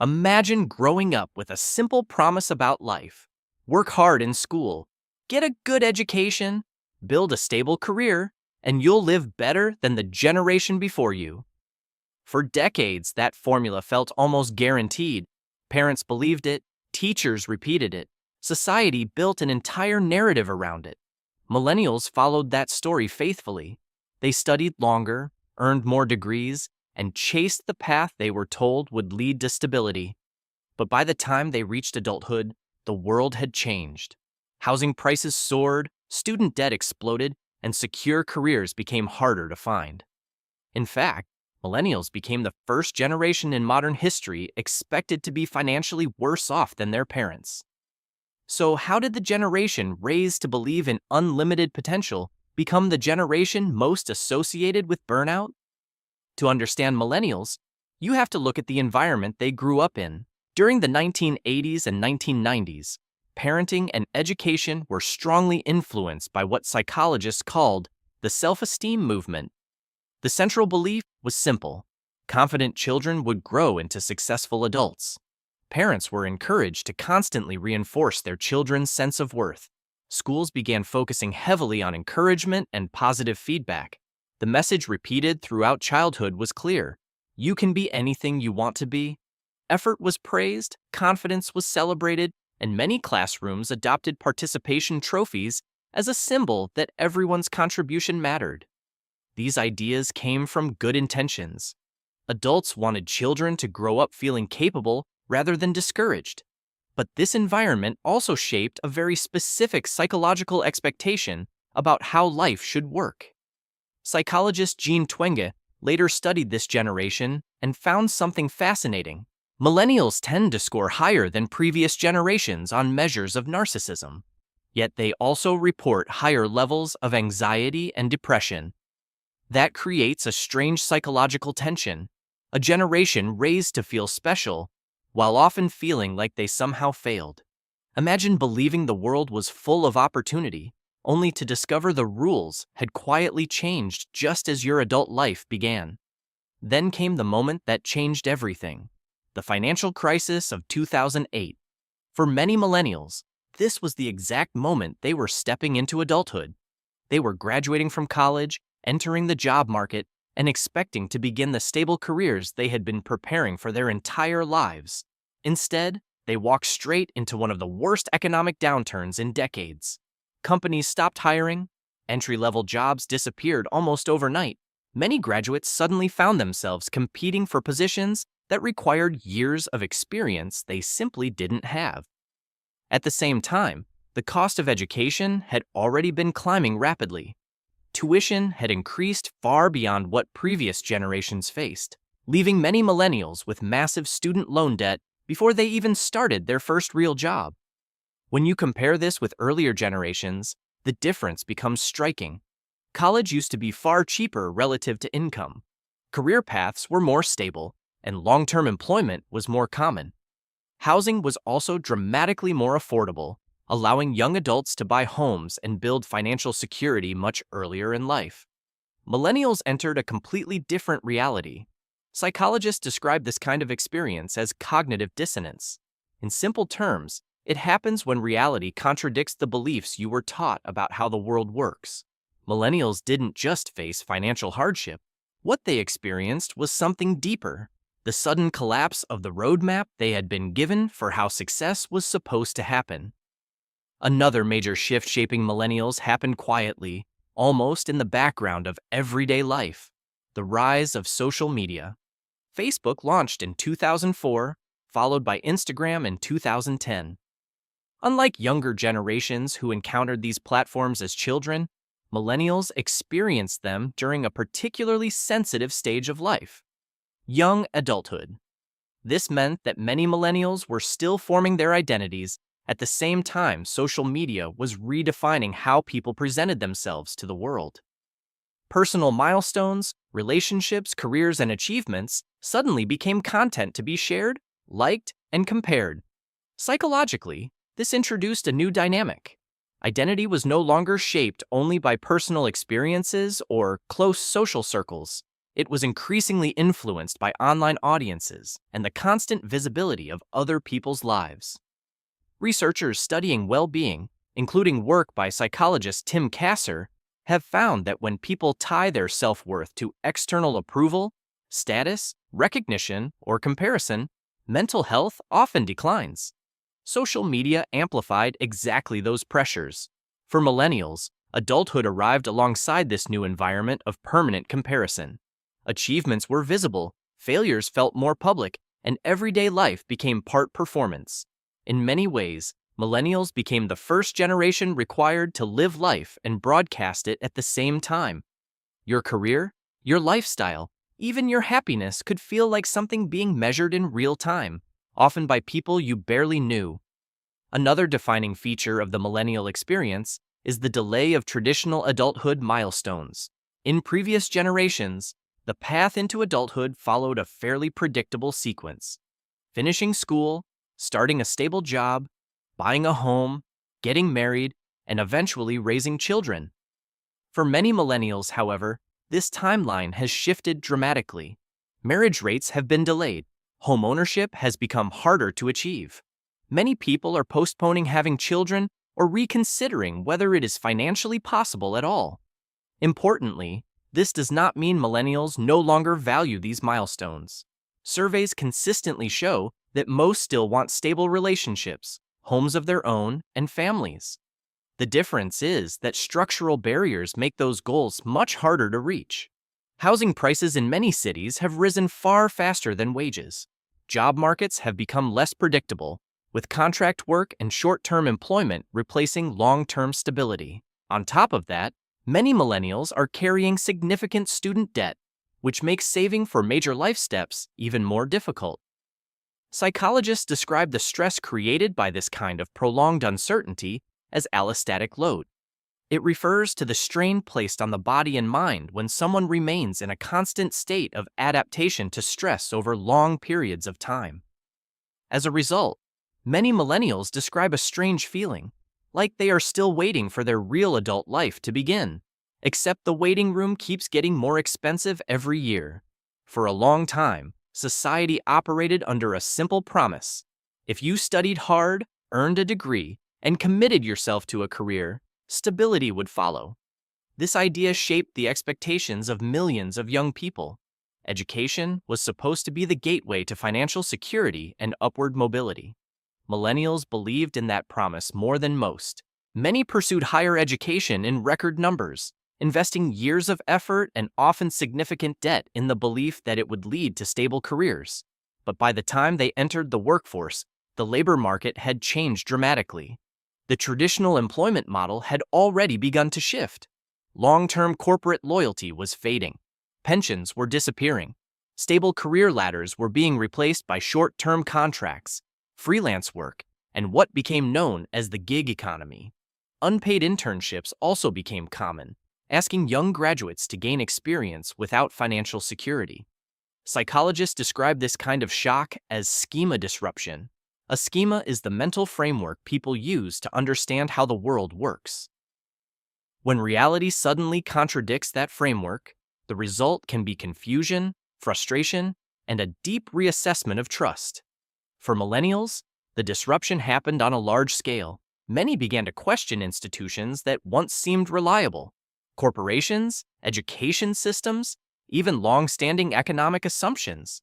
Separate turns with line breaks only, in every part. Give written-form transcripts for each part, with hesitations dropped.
Imagine growing up with a simple promise about life. Work hard in school, get a good education, build a stable career, and you'll live better than the generation before you. For decades, that formula felt almost guaranteed. Parents believed it, teachers repeated it, society built an entire narrative around it. Millennials followed that story faithfully. They studied longer, earned more degrees, and chased the path they were told would lead to stability. But by the time they reached adulthood, the world had changed. Housing prices soared, student debt exploded, and secure careers became harder to find. In fact, millennials became the first generation in modern history expected to be financially worse off than their parents. So how did the generation raised to believe in unlimited potential become the generation most associated with burnout? To understand millennials, you have to look at the environment they grew up in. During the 1980s and 1990s, parenting and education were strongly influenced by what psychologists called the self-esteem movement. The central belief was simple: confident children would grow into successful adults. Parents were encouraged to constantly reinforce their children's sense of worth. Schools began focusing heavily on encouragement and positive feedback. The message repeated throughout childhood was clear: you can be anything you want to be. Effort was praised, confidence was celebrated, and many classrooms adopted participation trophies as a symbol that everyone's contribution mattered. These ideas came from good intentions. Adults wanted children to grow up feeling capable rather than discouraged. But this environment also shaped a very specific psychological expectation about how life should work. Psychologist Jean Twenge later studied this generation and found something fascinating. Millennials tend to score higher than previous generations on measures of narcissism. Yet they also report higher levels of anxiety and depression. That creates a strange psychological tension, a generation raised to feel special, while often feeling like they somehow failed. Imagine believing the world was full of opportunity, only to discover the rules had quietly changed just as your adult life began. Then came the moment that changed everything: the financial crisis of 2008. For many millennials, this was the exact moment they were stepping into adulthood. They were graduating from college, entering the job market, and expecting to begin the stable careers they had been preparing for their entire lives. Instead, they walked straight into one of the worst economic downturns in decades. Companies stopped hiring, entry-level jobs disappeared almost overnight. Many graduates suddenly found themselves competing for positions that required years of experience they simply didn't have. At the same time, the cost of education had already been climbing rapidly. Tuition had increased far beyond what previous generations faced, leaving many millennials with massive student loan debt before they even started their first real job. When you compare this with earlier generations, the difference becomes striking. College used to be far cheaper relative to income. Career paths were more stable, and long-term employment was more common. Housing was also dramatically more affordable, allowing young adults to buy homes and build financial security much earlier in life. Millennials entered a completely different reality. Psychologists describe this kind of experience as cognitive dissonance. In simple terms, it happens when reality contradicts the beliefs you were taught about how the world works. Millennials didn't just face financial hardship. What they experienced was something deeper: the sudden collapse of the roadmap they had been given for how success was supposed to happen. Another major shift shaping millennials happened quietly, almost in the background of everyday life: the rise of social media. Facebook launched in 2004, followed by Instagram in 2010. Unlike younger generations who encountered these platforms as children, millennials experienced them during a particularly sensitive stage of life: young adulthood. This meant that many millennials were still forming their identities. At the same time, social media was redefining how people presented themselves to the world. Personal milestones, relationships, careers, and achievements suddenly became content to be shared, liked, and compared. Psychologically, this introduced a new dynamic. Identity was no longer shaped only by personal experiences or close social circles. It was increasingly influenced by online audiences and the constant visibility of other people's lives. Researchers studying well-being, including work by psychologist Tim Kasser, have found that when people tie their self-worth to external approval, status, recognition, or comparison, mental health often declines. Social media amplified exactly those pressures. For millennials, adulthood arrived alongside this new environment of permanent comparison. Achievements were visible, failures felt more public, and everyday life became part performance. In many ways, millennials became the first generation required to live life and broadcast it at the same time. Your career, your lifestyle, even your happiness could feel like something being measured in real time, often by people you barely knew. Another defining feature of the millennial experience is the delay of traditional adulthood milestones. In previous generations, the path into adulthood followed a fairly predictable sequence. Finishing school, starting a stable job, buying a home, getting married, and eventually raising children. For many millennials, however, this timeline has shifted dramatically. Marriage rates have been delayed. Home ownership has become harder to achieve. Many people are postponing having children or reconsidering whether it is financially possible at all. Importantly, this does not mean millennials no longer value these milestones. Surveys consistently show that most still want stable relationships, homes of their own, and families. The difference is that structural barriers make those goals much harder to reach. Housing prices in many cities have risen far faster than wages. Job markets have become less predictable, with contract work and short-term employment replacing long-term stability. On top of that, many millennials are carrying significant student debt, which makes saving for major life steps even more difficult. Psychologists describe the stress created by this kind of prolonged uncertainty as allostatic load. It refers to the strain placed on the body and mind when someone remains in a constant state of adaptation to stress over long periods of time. As a result, many millennials describe a strange feeling, like they are still waiting for their real adult life to begin, except the waiting room keeps getting more expensive every year. For a long time, society operated under a simple promise. If you studied hard, earned a degree, and committed yourself to a career, stability would follow. This idea shaped the expectations of millions of young people. Education was supposed to be the gateway to financial security and upward mobility. Millennials believed in that promise more than most. Many pursued higher education in record numbers, investing years of effort and often significant debt in the belief that it would lead to stable careers. But by the time they entered the workforce, the labor market had changed dramatically. The traditional employment model had already begun to shift. Long-term corporate loyalty was fading. Pensions were disappearing. Stable career ladders were being replaced by short-term contracts, freelance work, and what became known as the gig economy. Unpaid internships also became common, asking young graduates to gain experience without financial security. Psychologists describe this kind of shock as schema disruption. A schema is the mental framework people use to understand how the world works. When reality suddenly contradicts that framework, the result can be confusion, frustration, and a deep reassessment of trust. For millennials, the disruption happened on a large scale. Many began to question institutions that once seemed reliable. Corporations, education systems, even long-standing economic assumptions.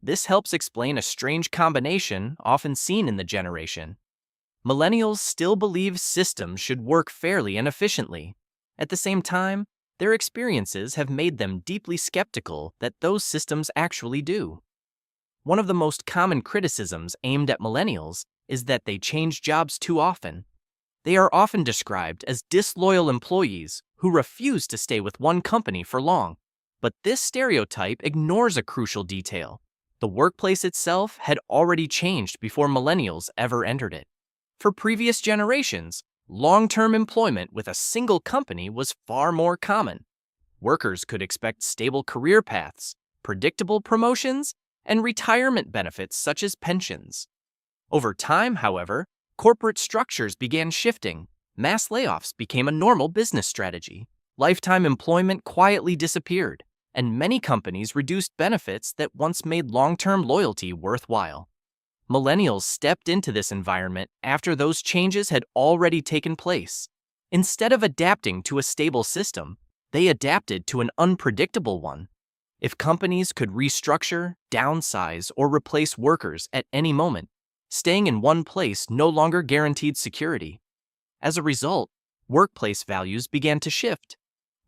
This helps explain a strange combination often seen in the generation. Millennials still believe systems should work fairly and efficiently. At the same time, their experiences have made them deeply skeptical that those systems actually do. One of the most common criticisms aimed at millennials is that they change jobs too often. They are often described as disloyal employees who refuse to stay with one company for long. But this stereotype ignores a crucial detail. The workplace itself had already changed before millennials ever entered it. For previous generations, long-term employment with a single company was far more common. Workers could expect stable career paths, predictable promotions, and retirement benefits such as pensions. Over time, however, corporate structures began shifting. Mass layoffs became a normal business strategy. Lifetime employment quietly disappeared, and many companies reduced benefits that once made long-term loyalty worthwhile. Millennials stepped into this environment after those changes had already taken place. Instead of adapting to a stable system, they adapted to an unpredictable one. If companies could restructure, downsize, or replace workers at any moment, staying in one place no longer guaranteed security. As a result, workplace values began to shift.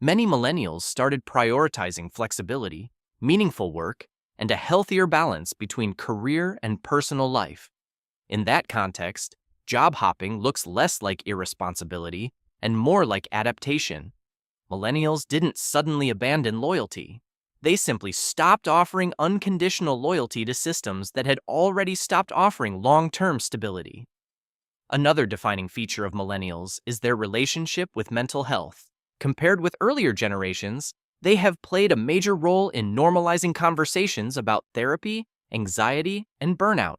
Many millennials started prioritizing flexibility, meaningful work, and a healthier balance between career and personal life. In that context, job hopping looks less like irresponsibility and more like adaptation. Millennials didn't suddenly abandon loyalty. They simply stopped offering unconditional loyalty to systems that had already stopped offering long-term stability. Another defining feature of millennials is their relationship with mental health. Compared with earlier generations, they have played a major role in normalizing conversations about therapy, anxiety, and burnout.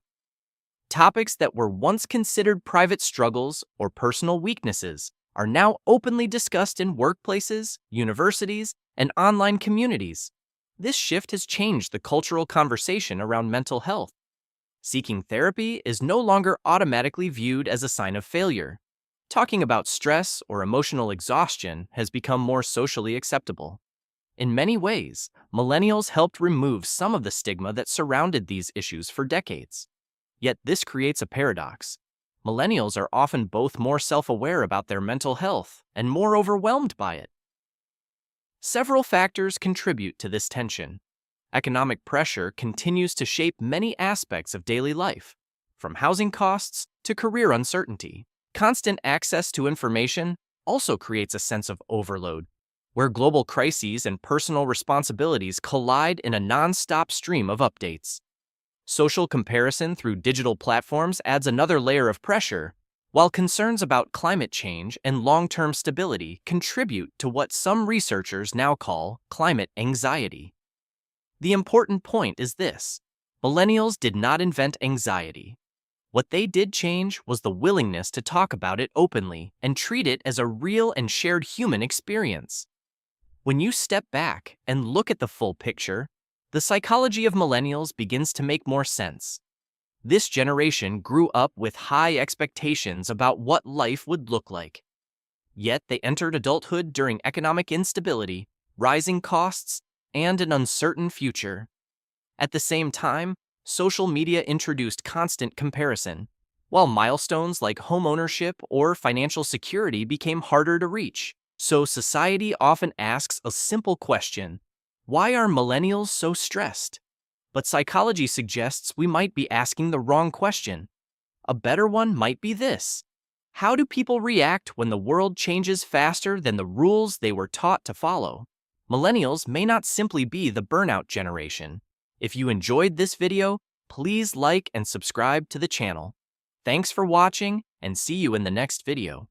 Topics that were once considered private struggles or personal weaknesses are now openly discussed in workplaces, universities, and online communities. This shift has changed the cultural conversation around mental health. Seeking therapy is no longer automatically viewed as a sign of failure. Talking about stress or emotional exhaustion has become more socially acceptable. In many ways, millennials helped remove some of the stigma that surrounded these issues for decades. Yet this creates a paradox. Millennials are often both more self-aware about their mental health and more overwhelmed by it. Several factors contribute to this tension. Economic pressure continues to shape many aspects of daily life, from housing costs to career uncertainty. Constant access to information also creates a sense of overload, where global crises and personal responsibilities collide in a non-stop stream of updates. Social comparison through digital platforms adds another layer of pressure, while concerns about climate change and long-term stability contribute to what some researchers now call climate anxiety. The important point is this: millennials did not invent anxiety. What they did change was the willingness to talk about it openly and treat it as a real and shared human experience. When you step back and look at the full picture, the psychology of millennials begins to make more sense. This generation grew up with high expectations about what life would look like. Yet they entered adulthood during economic instability, rising costs, and an uncertain future. At the same time, social media introduced constant comparison, while milestones like homeownership or financial security became harder to reach. So society often asks a simple question: why are millennials so stressed? But psychology suggests we might be asking the wrong question. A better one might be this: how do people react when the world changes faster than the rules they were taught to follow? Millennials may not simply be the burnout generation. If you enjoyed this video, please like and subscribe to the channel. Thanks for watching, and see you in the next video.